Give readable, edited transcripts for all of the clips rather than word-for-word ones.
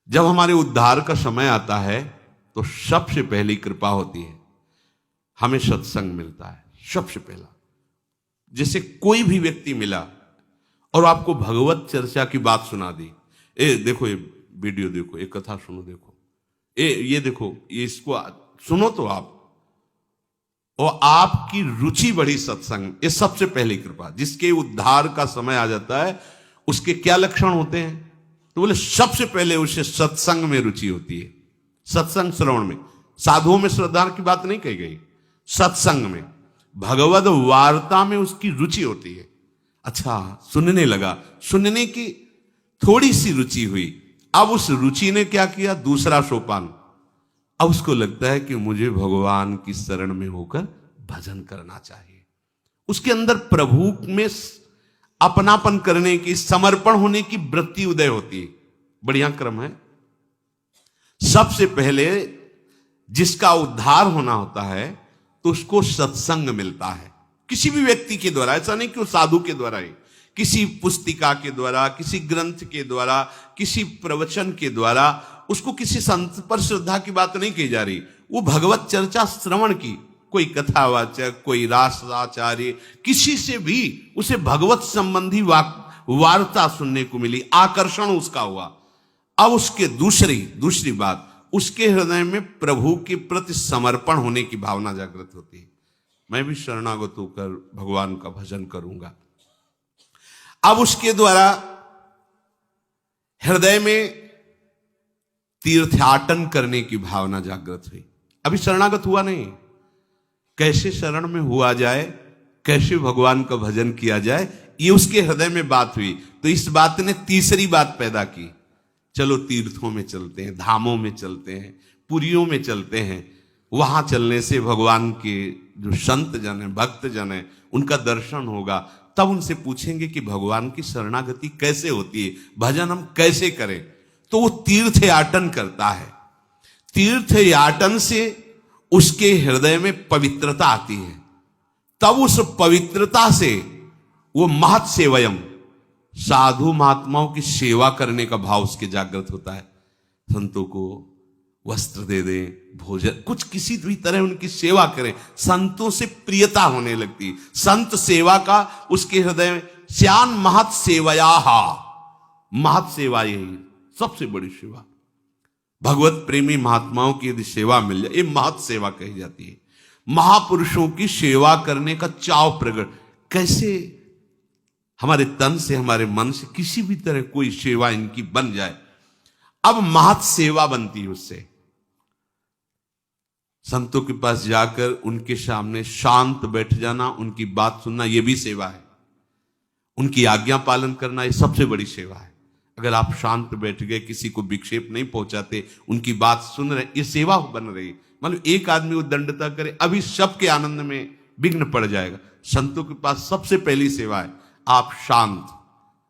जब हमारे उद्धार का समय आता है तो सबसे पहली कृपा होती है, हमें सत्संग मिलता है सबसे पहला। जैसे कोई भी व्यक्ति मिला और आपको भगवत चर्चा की बात सुना दी, ए देखो ये वीडियो देखो, ये कथा सुनो, देखो ये देखो, ये इसको सुनो तो आप, और आपकी रुचि बढ़ी सत्संग, ये सबसे पहली कृपा। जिसके उद्धार का समय आ जाता है उसके क्या लक्षण होते हैं? तो बोले सबसे पहले उसे सत्संग में रुचि होती है, सत्संग श्रवण में। साधुओं में श्रद्धा की बात नहीं कही गई, सत्संग में, भगवद वार्ता में उसकी रुचि होती है। अच्छा, सुनने लगा, सुनने की थोड़ी सी रुचि हुई, अब उस रुचि ने क्या किया, दूसरा सोपान, अब उसको लगता है कि मुझे भगवान की शरण में होकर भजन करना चाहिए। उसके अंदर प्रभु में अपनापन करने की, समर्पण होने की वृत्ति उदय होती है। बढ़िया क्रम है। सबसे पहले जिसका उद्धार होना होता है तो उसको सत्संग मिलता है, किसी भी व्यक्ति के द्वारा। ऐसा नहीं कि वो साधु के द्वारा ही, किसी पुस्तिका के द्वारा, किसी ग्रंथ के द्वारा, किसी प्रवचन के द्वारा, उसको किसी संत पर श्रद्धा की बात नहीं की जा रही। वो भगवत चर्चा श्रवण की, कोई कथावाचक, कोई रासाचार्य, किसी से भी उसे भगवत संबंधी वार्ता सुनने को मिली, आकर्षण उसका हुआ। अब उसके दूसरी बात, उसके हृदय में प्रभु के प्रति समर्पण होने की भावना जागृत होती है। मैं भी शरणागत होकर भगवान का भजन करूंगा। अब उसके द्वारा हृदय में तीर्थाटन करने की भावना जागृत हुई। अभी शरणागत हुआ नहीं, कैसे शरण में हुआ जाए, कैसे भगवान का भजन किया जाए, ये उसके हृदय में बात हुई। तो इस बात ने तीसरी बात पैदा की, चलो तीर्थों में चलते हैं, धामों में चलते हैं, पुरियों में चलते हैं। वहां चलने से भगवान के जो संत जन है, भक्त जन है, उनका दर्शन होगा। तब उनसे पूछेंगे कि भगवान की शरणागति कैसे होती है, भजन हम कैसे करें। तो वो तीर्थ याटन करता है। तीर्थ याटन से उसके हृदय में पवित्रता आती है। तब उस पवित्रता से वो महत् सेवयम, साधु महात्माओं की सेवा करने का भाव उसके जागृत होता है। संतों को वस्त्र दे दें, भोजन, कुछ किसी भी तरह उनकी सेवा करें, संतों से प्रियता होने लगती। संत सेवा का उसके हृदय में श्यान महत् सेवयाहा, महत् सेवा यही सबसे बड़ी सेवा। भगवत प्रेमी महात्माओं की यदि सेवा मिल जाए, ये महत् सेवा कही जाती है। महापुरुषों की सेवा करने का चाव प्रकट, कैसे हमारे तन से, हमारे मन से किसी भी तरह कोई सेवा इनकी बन जाए, अब महत् सेवा बनती है उससे। संतों के पास जाकर उनके सामने शांत बैठ जाना, उनकी बात सुनना, यह भी सेवा है। उनकी आज्ञा पालन करना, यह सबसे बड़ी सेवा है। अगर आप शांत बैठ गए, किसी को विक्षेप नहीं पहुंचाते, उनकी बात सुन रहे, ये सेवा बन रही। मतलब एक आदमी वो दंडता करे, अभी सबके आनंद में विघ्न पड़ जाएगा। संतों के पास सबसे पहली सेवा है, आप शांत,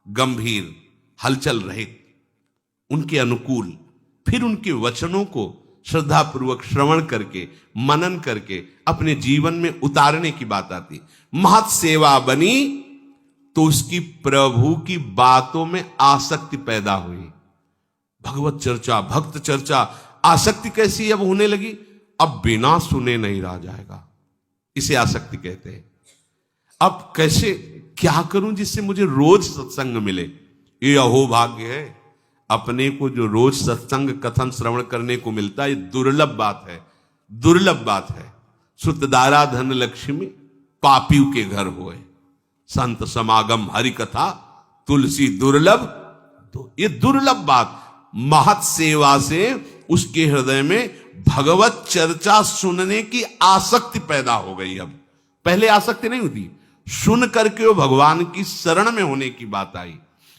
गंभीर, हलचल रहित, उनके अनुकूल, फिर उनके वचनों को श्रद्धापूर्वक श्रवण करके, मनन करके अपने जीवन में उतारने की बात आती। महत् सेवा बनी तो उसकी प्रभु की बातों में आसक्ति पैदा हुई। भगवत चर्चा, भक्त चर्चा, आसक्ति कैसी अब होने लगी, अब बिना सुने नहीं रहा जाएगा, इसे आसक्ति कहते हैं। अब कैसे, क्या करूं जिससे मुझे रोज सत्संग मिले। ये अहोभाग्य है, अपने को जो रोज सत्संग कथन श्रवण करने को मिलता है, ये दुर्लभ बात है, दुर्लभ बात है। सुतदारा धन लक्ष्मी पापियों के घर होए, संत समागम हरि कथा तुलसी दुर्लभ। तो ये दुर्लभ बात, महत् सेवा से उसके हृदय में भगवत चर्चा सुनने की आसक्ति पैदा हो गई। अब पहले आसक्ति नहीं होती, सुन करके वो भगवान की शरण में होने की बात आई।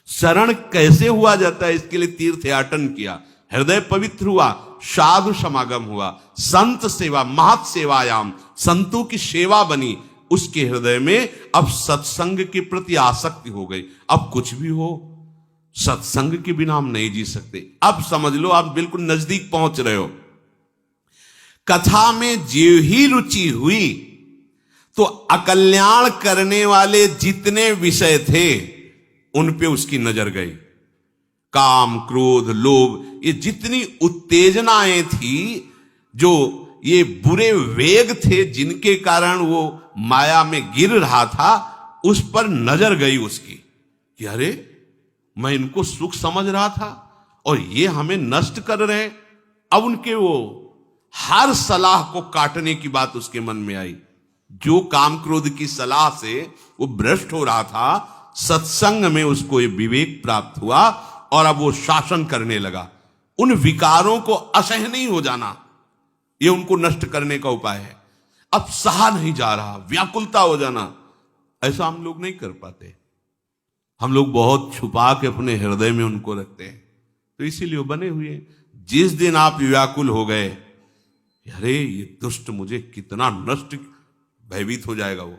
शरण कैसे हुआ जाता है, इसके लिए तीर्थ याटन किया, हृदय पवित्र हुआ, साधु समागम हुआ, संत सेवा, महत् सेवायाम, संतों की सेवा बनी। उसके हृदय में अब सत्संग के प्रति आसक्ति हो गई। अब कुछ भी हो, सत्संग के बिना हम नहीं जी सकते। अब समझ लो, आप बिल्कुल नजदीक पहुंच रहे हो। कथा में जो ही रुचि हुई तो अकल्याण करने वाले जितने विषय थे उन पे उसकी नजर गई। काम, क्रोध, लोभ, ये जितनी उत्तेजनाएं थी, जो ये बुरे वेग थे जिनके कारण वो माया में गिर रहा था, उस पर नजर गई उसकी कि अरे मैं इनको सुख समझ रहा था और ये हमें नष्ट कर रहे हैं। अब उनके वो हर सलाह को काटने की बात उसके मन में आई। जो काम क्रोध की सलाह से वो भ्रष्ट हो रहा था, सत्संग में उसको ये विवेक प्राप्त हुआ और अब वो शासन करने लगा। उन विकारों को असह्य नहीं हो जाना, ये उनको नष्ट करने का उपाय है। अब सहा नहीं जा रहा, व्याकुलता हो जाना, ऐसा हम लोग नहीं कर पाते। हम लोग बहुत छुपा के अपने हृदय में उनको रखते हैं, तो इसीलिए वो बने हुए हैं। जिस दिन आप व्याकुल हो गए, अरे ये दुष्ट मुझे कितना नष्ट, भयभीत हो जाएगा वो।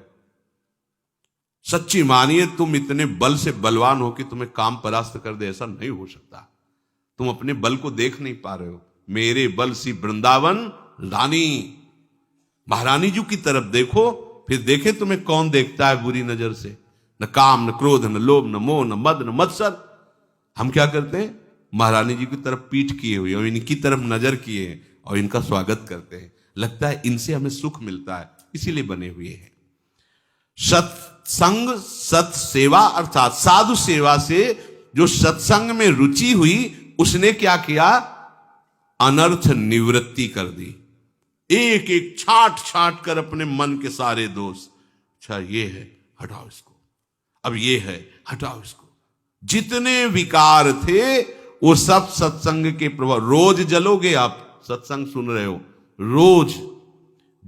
सच्ची मानिए, तुम इतने बल से बलवान हो कि तुम्हें काम परास्त कर दे, ऐसा नहीं हो सकता। तुम अपने बल को देख नहीं पा रहे हो। मेरे बल सी वृंदावन रानी, महारानी जी की तरफ देखो, फिर देखे तुम्हें कौन देखता है बुरी नजर से। न काम, न क्रोध, न लोभ, न मोह, न मद, न मत्सर। हम क्या करते हैं? महारानी जी की तरफ पीठ किए हुए और इनकी तरफ नजर किए हैं और इनका स्वागत करते हैं। लगता है इनसे हमें सुख मिलता है, इसीलिए बने हुए हैं। सत्संग, सत सेवा अर्थात साधु सेवा से जो सत्संग में रुचि हुई, उसने क्या किया? अनर्थ निवृत्ति कर दी। एक एक छांट छांट कर अपने मन के सारे दोष, अच्छा ये है हटाओ इसको, अब ये है हटाओ इसको। जितने विकार थे वो सब सत्संग के प्रभाव। रोज जलोगे आप, सत्संग सुन रहे हो, रोज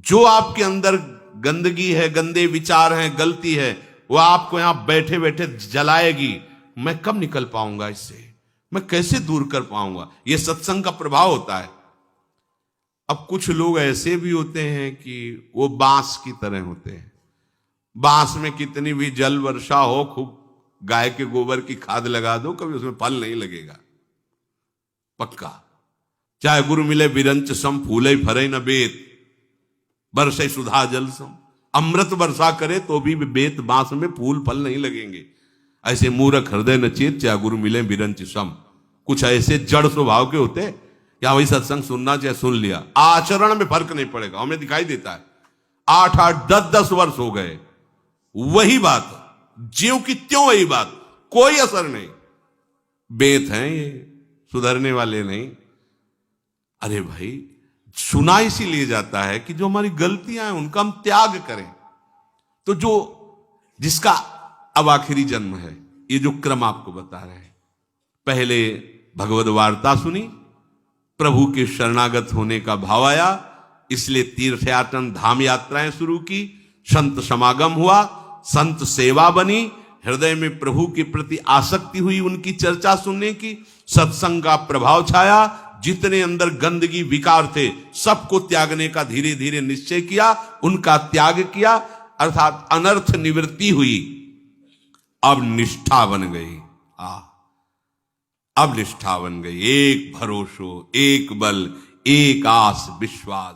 जो आपके अंदर गंदगी है, गंदे विचार हैं, गलती है, वो आपको यहां बैठे बैठे जलाएगी। मैं कब निकल पाऊंगा इससे, मैं कैसे दूर कर पाऊंगा? ये सत्संग का प्रभाव होता है। अब कुछ लोग ऐसे भी होते हैं कि वो बांस की तरह होते हैं। बांस में कितनी भी जल वर्षा हो, खूब गाय के गोबर की खाद लगा दो, कभी उसमें फल नहीं लगेगा, पक्का। चाहे गुरु मिले बिरंच सम, फूले फरे न बेत, बरसे सुधा जल सम। अमृत वर्षा करे तो भी बेत बांस में फूल फल नहीं लगेंगे। ऐसे मूर्ख हृदय न चेत, चाहे गुरु मिले बिरंच सम। कुछ ऐसे जड़ स्वभाव के होते हैं, या वही सत्संग सुनना चाहे सुन लिया, आचरण में फर्क नहीं पड़ेगा। हमें दिखाई देता है 8-8, 10-10 वर्ष हो गए, वही बात ज्यों की त्यों वही बात, कोई असर नहीं। बेत हैं ये, सुधरने वाले नहीं। अरे भाई, सुना इसीलिए जाता है कि जो हमारी गलतियां हैं उनका हम त्याग करें। तो जो जिसका अब आखिरी जन्म है, ये जो क्रम आपको बता रहे हैं, पहले भगवद वार्ता सुनी, प्रभु के शरणागत होने का भाव आया, इसलिए तीर्थयाटन धाम यात्राएं शुरू की, संत समागम हुआ, संत सेवा बनी, हृदय में प्रभु के प्रति आसक्ति हुई, उनकी चर्चा सुनने की, सत्संग का प्रभाव छाया। जितने अंदर गंदगी विकार थे सबको त्यागने का धीरे धीरे निश्चय किया, उनका त्याग किया, अर्थात अनर्थ निवृत्ति हुई। अब निष्ठा बन गई। अब निष्ठा बन गई। एक भरोसो, एक बल, एक आस, विश्वास।